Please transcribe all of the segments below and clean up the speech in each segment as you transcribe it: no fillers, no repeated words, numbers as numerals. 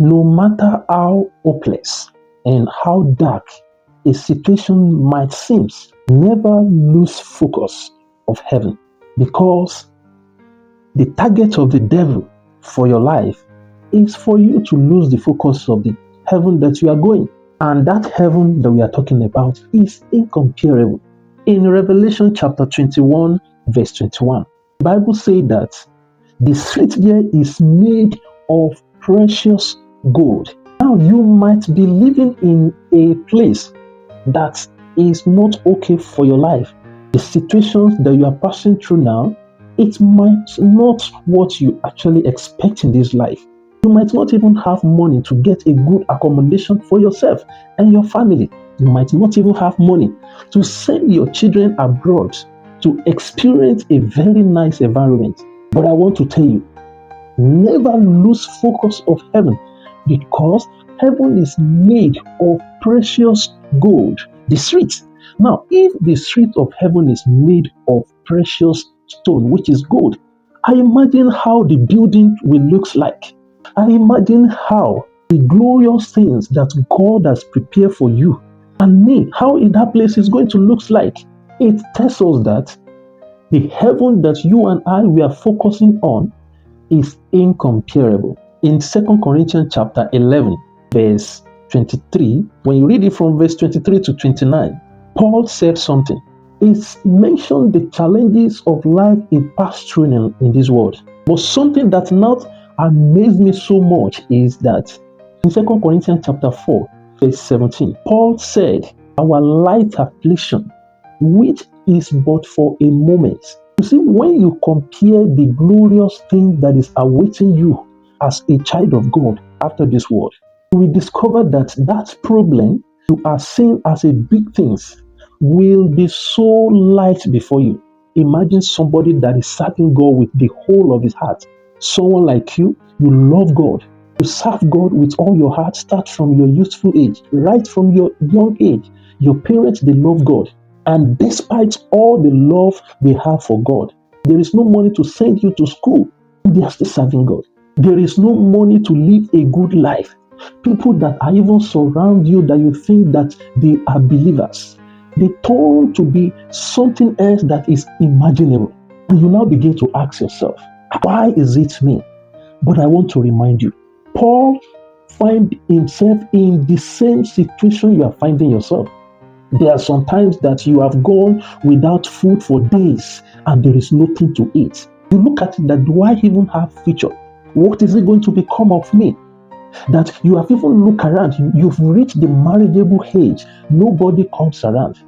No matter how hopeless and how dark a situation might seem, never lose focus of heaven, because the target of the devil for your life is for you to lose the focus of the heaven that you are going. And that heaven that we are talking about is incomparable. In Revelation chapter 21, verse 21, the Bible says that the street there is made of precious gold. Now you might be living in a place that is not okay for your life. The situations that you are passing through now, it might not what you actually expect in this life. You might not even have money to get a good accommodation for yourself and your family. You might not even have money to send your children abroad to experience a very nice environment. But I want to tell you, never lose focus of heaven, because heaven is made of precious gold. The street. Now, if the street of heaven is made of precious stone, which is gold, I imagine how the building will look like. I imagine how the glorious things that God has prepared for you and me, how in that place is going to look like. It tells us that the heaven that you and I we are focusing on is incomparable. In 2 Corinthians chapter 11, verse 23, when you read it from verse 23 to 29, Paul said something. It's mentioned the challenges of life he passed through in this world. But something that not amazed me so much is that in 2 Corinthians chapter 4, verse 17, Paul said, our light affliction, which is but for a moment. You see, when you compare the glorious thing that is awaiting you as a child of God after this world, you will discover that that problem you are seeing as a big thing will be so light before you. Imagine somebody that is serving God with the whole of his heart. Someone like you love God. You serve God with all your heart, start from your youthful age, right from your young age. Your parents, they love God. And despite all the love they have for God, there is no money to send you to school. They are still serving God. There is no money to live a good life. People that are even surround you that you think that they are believers, they turn to be something else that is imaginable. And you now begin to ask yourself, why is it me? But I want to remind you, Paul find himself in the same situation you are finding yourself. There are some times that you have gone without food for days and there is nothing to eat. You look at it that, do I even have future? What is it going to become of me? That you have even looked around, you've reached the marriageable age, nobody comes around.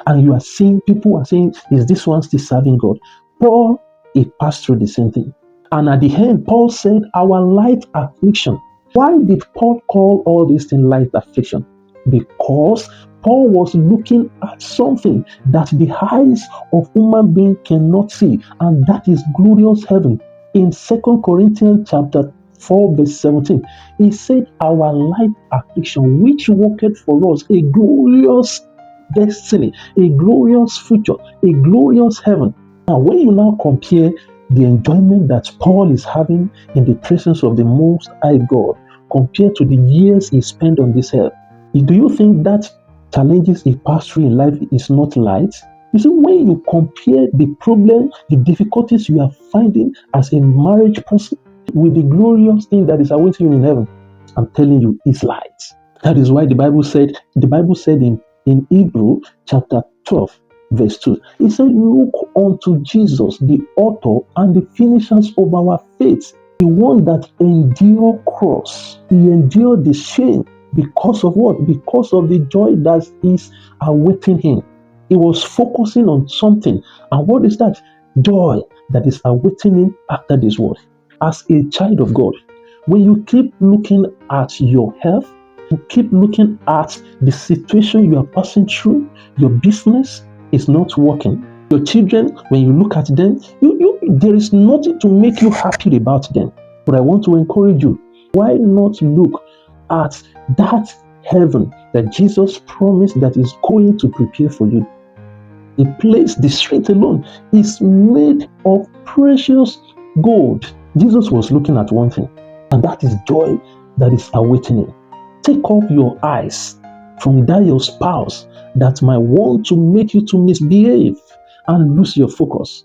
And you are seeing, people are saying, is this one still serving God? Paul, he passed through the same thing. And at the end, Paul said, our light affliction. Why did Paul call all these things light affliction? Because Paul was looking at something that the eyes of human being cannot see, and that is glorious heaven. In 2 Corinthians chapter 4, verse 17, he said, our light affliction, which worketh for us a glorious destiny, a glorious future, a glorious heaven. Now, when you now compare the enjoyment that Paul is having in the presence of the Most High God compared to the years he spent on this earth, do you think that challenges he passed through in life is not light? You see, when you compare the problem, the difficulties you are finding as a marriage person with the glorious thing that is awaiting you in heaven, I'm telling you, it's light. That is why the Bible said in Hebrew chapter 12, verse 2, it said, look unto Jesus, the author and the finishers of our faith, the one that endured cross. He endured the shame. Because of what? Because of the joy that is awaiting him. He was focusing on something. And what is that? Joy that is awaiting him after this world. As a child of God, when you keep looking at your health, you keep looking at the situation you are passing through, your business is not working. Your children, when you look at them, there is nothing to make you happy about them. But I want to encourage you, why not look at that heaven that Jesus promised that is going to prepare for you? The place, the street alone, is made of precious gold. Jesus was looking at one thing, and that is joy that is awaiting you. Take off your eyes from that your spouse that might want to make you to misbehave and lose your focus.